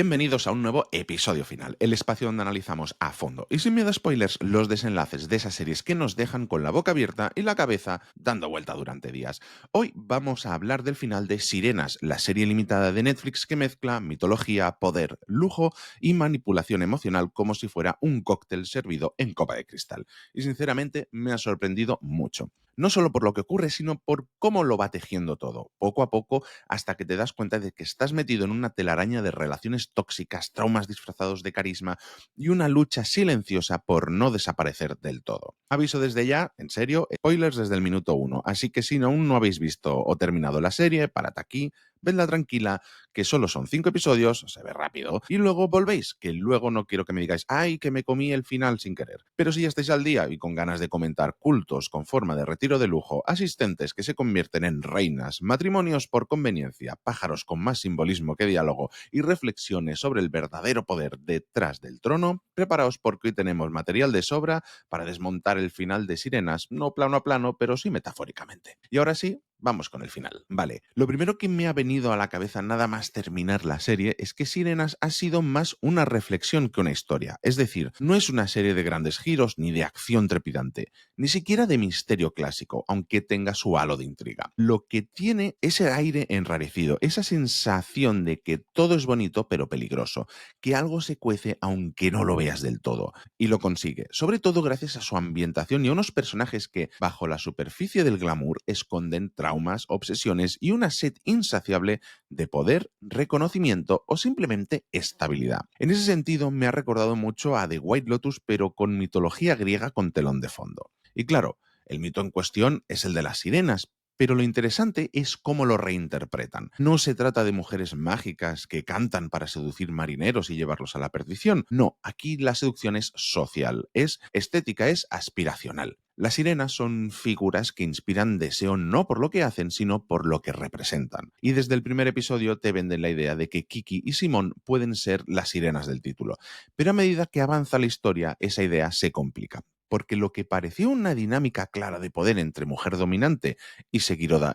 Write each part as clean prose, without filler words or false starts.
Bienvenidos a un nuevo episodio final, el espacio donde analizamos a fondo y sin miedo a spoilers los desenlaces de esas series que nos dejan con la boca abierta y la cabeza dando vuelta durante días. Hoy vamos a hablar del final de Sirenas, la serie limitada de Netflix que mezcla mitología, poder, lujo y manipulación emocional como si fuera un cóctel servido en copa de cristal. Y sinceramente me ha sorprendido mucho. No solo por lo que ocurre, sino por cómo lo va tejiendo todo, poco a poco, hasta que te das cuenta de que estás metido en una telaraña de relaciones tóxicas, traumas disfrazados de carisma y una lucha silenciosa por no desaparecer del todo. Aviso desde ya, en serio, spoilers desde el minuto 1, así que si aún no habéis visto o terminado la serie, parad aquí, vedla tranquila, que solo son 5 episodios, se ve rápido, y luego volvéis, que luego no quiero que me digáis, ¡ay, que me comí el final sin querer! Pero si ya estáis al día y con ganas de comentar cultos con forma de retiro de lujo, asistentes que se convierten en reinas, matrimonios por conveniencia, pájaros con más simbolismo que diálogo y reflexiones sobre el verdadero poder detrás del trono, preparaos porque hoy tenemos material de sobra para desmontar el final de Sirenas, no plano a plano, pero sí metafóricamente. Y ahora sí, vamos con el final. Vale, lo primero que me ha venido a la cabeza nada más terminar la serie es que Sirenas ha sido más una reflexión que una historia. Es decir, no es una serie de grandes giros ni de acción trepidante, ni siquiera de misterio clásico, aunque tenga su halo de intriga. Lo que tiene ese aire enrarecido, esa sensación de que todo es bonito pero peligroso, que algo se cuece aunque no lo veas del todo. Y lo consigue, sobre todo gracias a su ambientación y a unos personajes que, bajo la superficie del glamour, esconden traumas, obsesiones y una sed insaciable de poder, reconocimiento o simplemente estabilidad. En ese sentido, me ha recordado mucho a The White Lotus, pero con mitología griega con telón de fondo. Y claro, el mito en cuestión es el de las sirenas, pero lo interesante es cómo lo reinterpretan. No se trata de mujeres mágicas que cantan para seducir marineros y llevarlos a la perdición. No, aquí la seducción es social, es estética, es aspiracional. Las sirenas son figuras que inspiran deseo no por lo que hacen, sino por lo que representan. Y desde el primer episodio te venden la idea de que Kiki y Simón pueden ser las sirenas del título. Pero a medida que avanza la historia, esa idea se complica. Porque lo que parecía una dinámica clara de poder entre mujer dominante y seguidora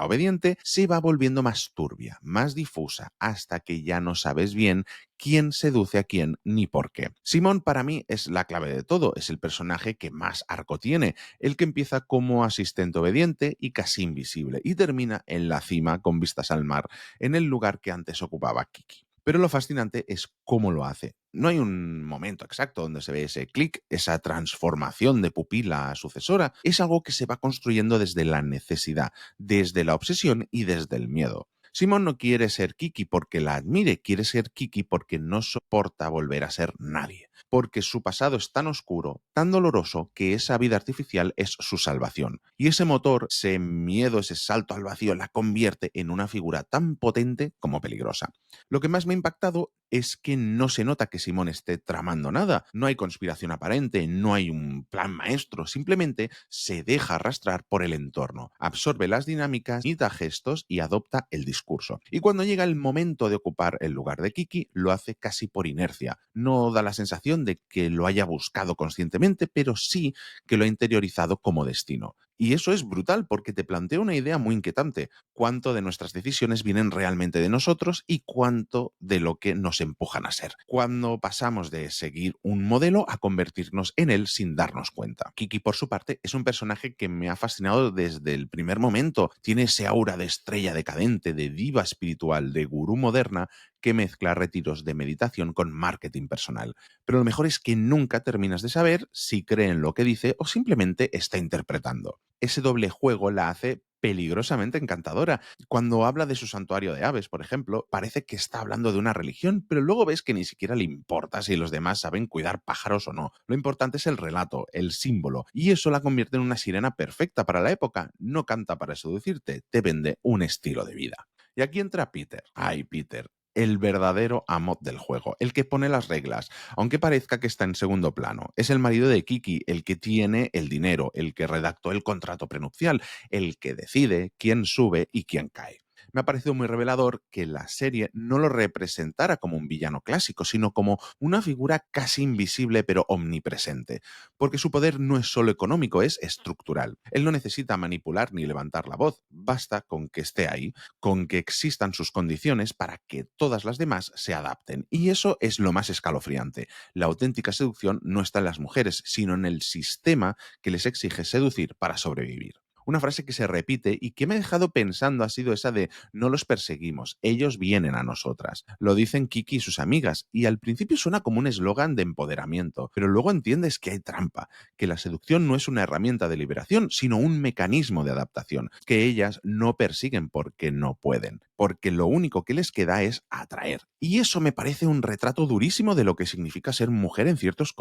obediente se va volviendo más turbia, más difusa, hasta que ya no sabes bien quién seduce a quién ni por qué. Simón para mí es la clave de todo, es el personaje que más arco tiene, el que empieza como asistente obediente y casi invisible y termina en la cima con vistas al mar, en el lugar que antes ocupaba Kiki. Pero lo fascinante es cómo lo hace. No hay un momento exacto donde se ve ese clic, esa transformación de pupila a sucesora. Es algo que se va construyendo desde la necesidad, desde la obsesión y desde el miedo. Simón no quiere ser Kiki porque la admire, quiere ser Kiki porque no soporta volver a ser nadie. Porque su pasado es tan oscuro, tan doloroso, que esa vida artificial es su salvación. Y ese motor, ese miedo, ese salto al vacío, la convierte en una figura tan potente como peligrosa. Lo que más me ha impactado es que no se nota que Simón esté tramando nada, no hay conspiración aparente, no hay un plan maestro, simplemente se deja arrastrar por el entorno, absorbe las dinámicas, imita gestos y adopta el discurso. Y cuando llega el momento de ocupar el lugar de Kiki, lo hace casi por inercia. No da la sensación de que lo haya buscado conscientemente, pero sí que lo ha interiorizado como destino. Y eso es brutal porque te plantea una idea muy inquietante. ¿Cuánto de nuestras decisiones vienen realmente de nosotros y cuánto de lo que nos empujan a ser? Cuando pasamos de seguir un modelo a convertirnos en él sin darnos cuenta. Kiki, por su parte, es un personaje que me ha fascinado desde el primer momento. Tiene ese aura de estrella decadente, de diva espiritual, de gurú moderna que mezcla retiros de meditación con marketing personal. Pero lo mejor es que nunca terminas de saber si cree en lo que dice o simplemente está interpretando. Ese doble juego la hace peligrosamente encantadora. Cuando habla de su santuario de aves, por ejemplo, parece que está hablando de una religión, pero luego ves que ni siquiera le importa si los demás saben cuidar pájaros o no. Lo importante es el relato, el símbolo, y eso la convierte en una sirena perfecta para la época. No canta para seducirte, te vende un estilo de vida. Y aquí entra Peter. Ay, Peter, el verdadero amo del juego, el que pone las reglas, aunque parezca que está en segundo plano. Es el marido de Kiki, el que tiene el dinero, el que redactó el contrato prenupcial, el que decide quién sube y quién cae. Me ha parecido muy revelador que la serie no lo representara como un villano clásico, sino como una figura casi invisible pero omnipresente, porque su poder no es solo económico, es estructural. Él no necesita manipular ni levantar la voz, basta con que esté ahí, con que existan sus condiciones para que todas las demás se adapten. Y eso es lo más escalofriante. La auténtica seducción no está en las mujeres, sino en el sistema que les exige seducir para sobrevivir. Una frase que se repite y que me ha dejado pensando ha sido esa de no los perseguimos, ellos vienen a nosotras. Lo dicen Kiki y sus amigas, y al principio suena como un eslogan de empoderamiento, pero luego entiendes que hay trampa, que la seducción no es una herramienta de liberación, sino un mecanismo de adaptación, que ellas no persiguen porque no pueden, porque lo único que les queda es atraer. Y eso me parece un retrato durísimo de lo que significa ser mujer en ciertos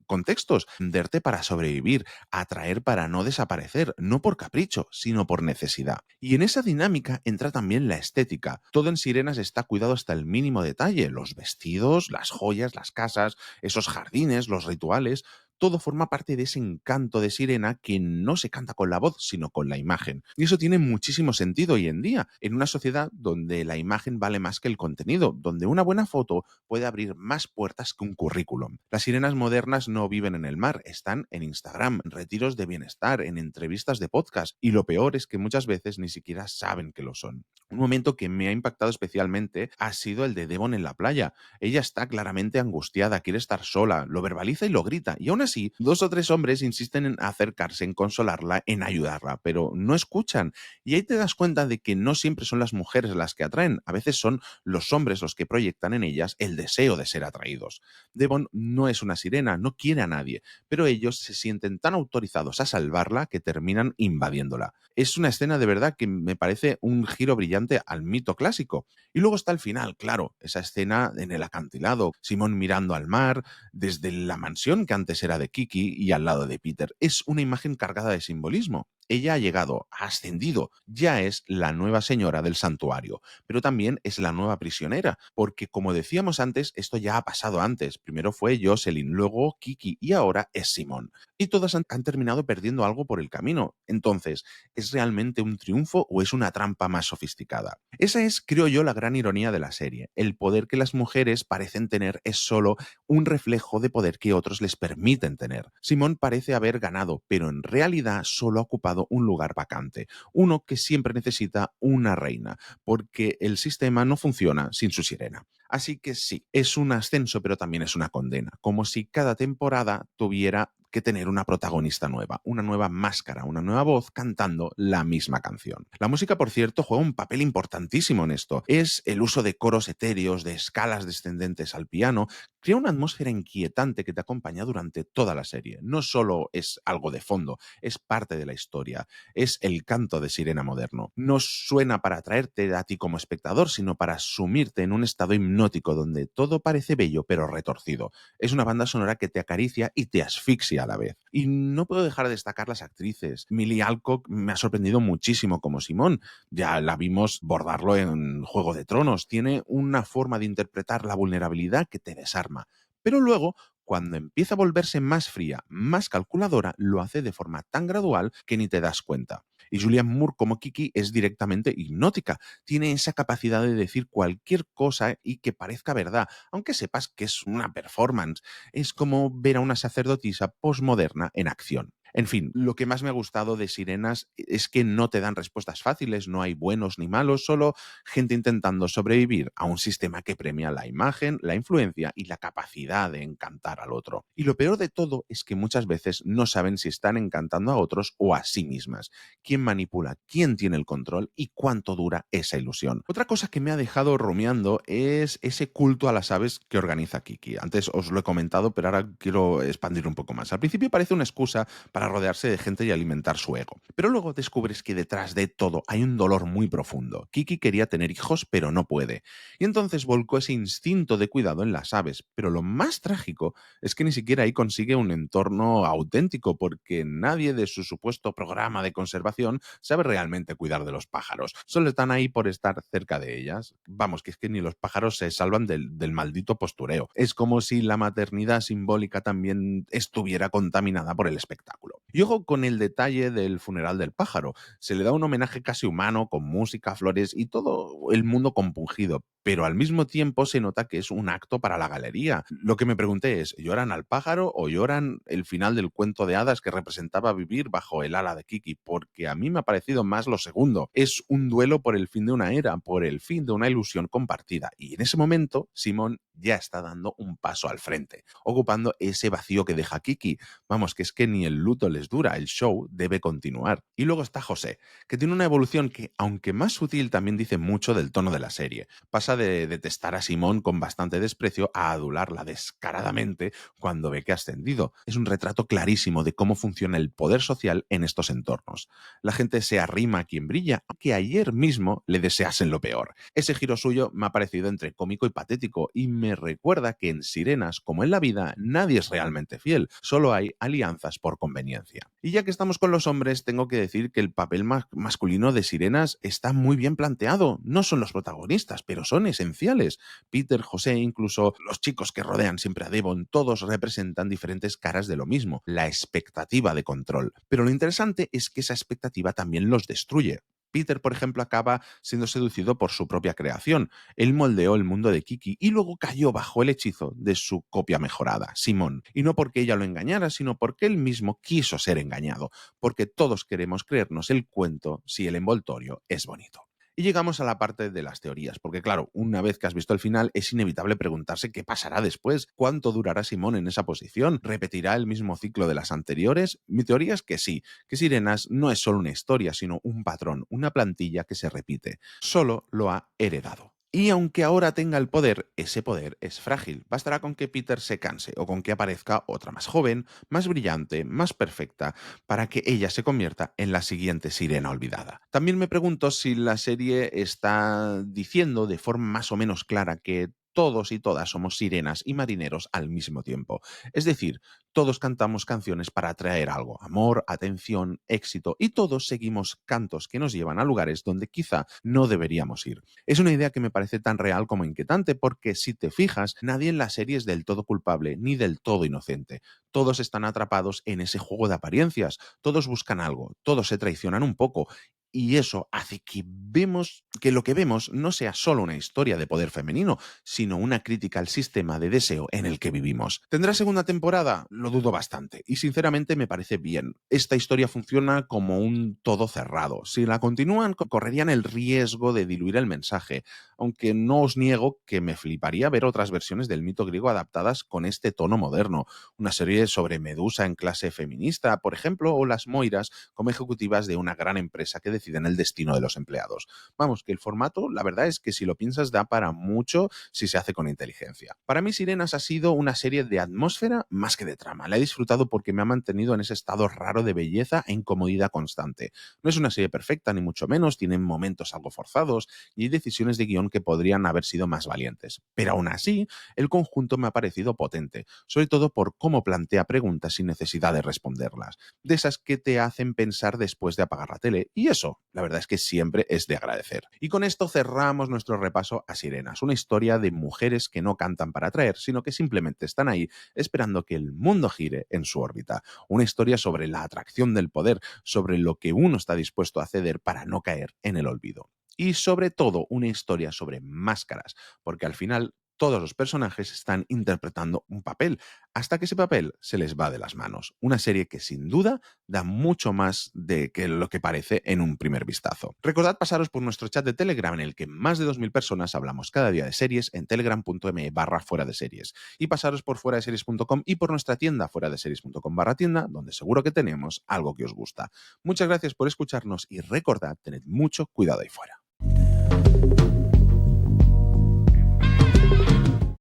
contextos, venderte para sobrevivir, atraer para no desaparecer, no por capricho, sino por necesidad. Y en esa dinámica entra también la estética. Todo en Sirenas está cuidado hasta el mínimo detalle, los vestidos, las joyas, las casas, esos jardines, los rituales. Todo forma parte de ese encanto de Sirena que no se canta con la voz, sino con la imagen. Y eso tiene muchísimo sentido hoy en día, en una sociedad donde la imagen vale más que el contenido, donde una buena foto puede abrir más puertas que un currículum. Las sirenas modernas no viven en el mar, están en Instagram, en retiros de bienestar, en entrevistas de podcast, y lo peor es que muchas veces ni siquiera saben que lo son. Un momento que me ha impactado especialmente ha sido el de Devon en la playa. Ella está claramente angustiada, quiere estar sola, lo verbaliza y lo grita, y aún así, dos o tres hombres insisten en acercarse, en consolarla, en ayudarla, pero no escuchan. Y ahí te das cuenta de que no siempre son las mujeres las que atraen, a veces son los hombres los que proyectan en ellas el deseo de ser atraídos. Devon no es una sirena, no quiere a nadie, pero ellos se sienten tan autorizados a salvarla que terminan invadiéndola. Es una escena de verdad que me parece un giro brillante al mito clásico. Y luego está el final, claro, esa escena en el acantilado, Simón mirando al mar, desde la mansión que antes era de Kiki y al lado de Peter. Es una imagen cargada de simbolismo. Ella ha llegado, ha ascendido, ya es la nueva señora del santuario, pero también es la nueva prisionera, porque como decíamos antes, esto ya ha pasado antes. Primero fue Jocelyn, luego Kiki y ahora es Simón. Y todas han terminado perdiendo algo por el camino. Entonces, ¿es realmente un triunfo o es una trampa más sofisticada? Esa es, creo yo, la gran ironía de la serie. El poder que las mujeres parecen tener es solo un reflejo de poder que otros les permiten tener. Simón parece haber ganado, pero en realidad solo ha ocupado un lugar vacante, uno que siempre necesita una reina, porque el sistema no funciona sin su sirena. Así que sí, es un ascenso, pero también es una condena, como si cada temporada tuviera que tener una protagonista nueva, una nueva máscara, una nueva voz cantando la misma canción. La música, por cierto, juega un papel importantísimo en esto. Es el uso de coros etéreos, de escalas descendentes al piano, crea una atmósfera inquietante que te acompaña durante toda la serie. No solo es algo de fondo, es parte de la historia, es el canto de sirena moderno. No suena para atraerte a ti como espectador, sino para sumirte en un estado hipnótico donde todo parece bello pero retorcido. Es una banda sonora que te acaricia y te asfixia a la vez. Y no puedo dejar de destacar las actrices. Millie Alcock me ha sorprendido muchísimo como Simón. Ya la vimos bordarlo en Juego de Tronos. Tiene una forma de interpretar la vulnerabilidad que te desarma. Pero luego, cuando empieza a volverse más fría, más calculadora, lo hace de forma tan gradual que ni te das cuenta. Y Julianne Moore como Kiki es directamente hipnótica. Tiene esa capacidad de decir cualquier cosa y que parezca verdad, aunque sepas que es una performance. Es como ver a una sacerdotisa posmoderna en acción. En fin, lo que más me ha gustado de Sirenas es que no te dan respuestas fáciles, no hay buenos ni malos, solo gente intentando sobrevivir a un sistema que premia la imagen, la influencia y la capacidad de encantar al otro. Y lo peor de todo es que muchas veces no saben si están encantando a otros o a sí mismas. ¿Quién manipula? ¿Quién tiene el control? ¿Y cuánto dura esa ilusión? Otra cosa que me ha dejado rumiando es ese culto a las aves que organiza Kiki. Antes os lo he comentado, pero ahora quiero expandir un poco más. Al principio parece una excusa para rodearse de gente y alimentar su ego. Pero luego descubres que detrás de todo hay un dolor muy profundo. Kiki quería tener hijos, pero no puede. Y entonces volcó ese instinto de cuidado en las aves. Pero lo más trágico es que ni siquiera ahí consigue un entorno auténtico, porque nadie de su supuesto programa de conservación sabe realmente cuidar de los pájaros. Solo están ahí por estar cerca de ellas. Vamos, que es que ni los pájaros se salvan del maldito postureo. Es como si la maternidad simbólica también estuviera contaminada por el espectáculo. ridículo. Y ojo con el detalle del funeral del pájaro. Se le da un homenaje casi humano, con música, flores y todo el mundo compungido, pero al mismo tiempo se nota que es un acto para la galería. Lo que me pregunté es, ¿lloran al pájaro o lloran el final del cuento de hadas que representaba vivir bajo el ala de Kiki? Porque a mí me ha parecido más lo segundo. Es un duelo por el fin de una era, por el fin de una ilusión compartida. Y en ese momento, Simón ya está dando un paso al frente, ocupando ese vacío que deja Kiki. Vamos, que es que ni el luto les dura, el show debe continuar. Y luego está José, que tiene una evolución que, aunque más sutil, también dice mucho del tono de la serie. Pasa de detestar a Simón con bastante desprecio a adularla descaradamente cuando ve que ha ascendido. Es un retrato clarísimo de cómo funciona el poder social en estos entornos. La gente se arrima a quien brilla, aunque ayer mismo le deseasen lo peor. Ese giro suyo me ha parecido entre cómico y patético y me recuerda que en Sirenas, como en la vida, nadie es realmente fiel, solo hay alianzas por conveniencia. Y ya que estamos con los hombres, tengo que decir que el papel masculino de Sirenas está muy bien planteado. No son los protagonistas, pero son esenciales. Peter, José, incluso los chicos que rodean siempre a Devon, todos representan diferentes caras de lo mismo, la expectativa de control. Pero lo interesante es que esa expectativa también los destruye. Peter, por ejemplo, acaba siendo seducido por su propia creación. Él moldeó el mundo de Kiki y luego cayó bajo el hechizo de su copia mejorada, Simón. Y no porque ella lo engañara, sino porque él mismo quiso ser engañado, porque todos queremos creernos el cuento si el envoltorio es bonito. Y llegamos a la parte de las teorías, porque claro, una vez que has visto el final, es inevitable preguntarse qué pasará después, cuánto durará Simón en esa posición, repetirá el mismo ciclo de las anteriores. Mi teoría es que sí, que Sirenas no es solo una historia, sino un patrón, una plantilla que se repite. Solo lo ha heredado. Y aunque ahora tenga el poder, ese poder es frágil. Bastará con que Peter se canse o con que aparezca otra más joven, más brillante, más perfecta, para que ella se convierta en la siguiente sirena olvidada. También me pregunto si la serie está diciendo de forma más o menos clara que todos y todas somos sirenas y marineros al mismo tiempo. Es decir, todos cantamos canciones para atraer algo, amor, atención, éxito, y todos seguimos cantos que nos llevan a lugares donde quizá no deberíamos ir. Es una idea que me parece tan real como inquietante porque, si te fijas, nadie en la serie es del todo culpable ni del todo inocente. Todos están atrapados en ese juego de apariencias, todos buscan algo, todos se traicionan un poco. Y eso hace que vemos que lo que vemos no sea solo una historia de poder femenino, sino una crítica al sistema de deseo en el que vivimos. ¿Tendrá segunda temporada? Lo dudo bastante. Y sinceramente me parece bien. Esta historia funciona como un todo cerrado. Si la continúan, correrían el riesgo de diluir el mensaje, aunque no os niego que me fliparía ver otras versiones del mito griego adaptadas con este tono moderno. Una serie sobre Medusa en clase feminista, por ejemplo, o las Moiras como ejecutivas de una gran empresa que deciden el destino de los empleados. Vamos, que el formato, la verdad es que si lo piensas, da para mucho si se hace con inteligencia. Para mí, Sirenas ha sido una serie de atmósfera más que de trama. La he disfrutado porque me ha mantenido en ese estado raro de belleza e incomodidad constante. No es una serie perfecta, ni mucho menos, tiene momentos algo forzados y hay decisiones de guión que podrían haber sido más valientes. Pero aún así, el conjunto me ha parecido potente, sobre todo por cómo plantea preguntas sin necesidad de responderlas, de esas que te hacen pensar después de apagar la tele, y eso, la verdad es que siempre es de agradecer. Y con esto cerramos nuestro repaso a Sirenas, una historia de mujeres que no cantan para atraer, sino que simplemente están ahí esperando que el mundo gire en su órbita. Una historia sobre la atracción del poder, sobre lo que uno está dispuesto a ceder para no caer en el olvido. Y sobre todo una historia sobre máscaras, porque al final todos los personajes están interpretando un papel, hasta que ese papel se les va de las manos. Una serie que sin duda da mucho más de que lo que parece en un primer vistazo. Recordad pasaros por nuestro chat de Telegram, en el que más de 2000 personas hablamos cada día de series, en telegram.me/fuera de series. Y pasaros por fuera de series.com y por nuestra tienda fuera de series.com/tienda, donde seguro que tenemos algo que os gusta. Muchas gracias por escucharnos y recordad, tened mucho cuidado ahí fuera.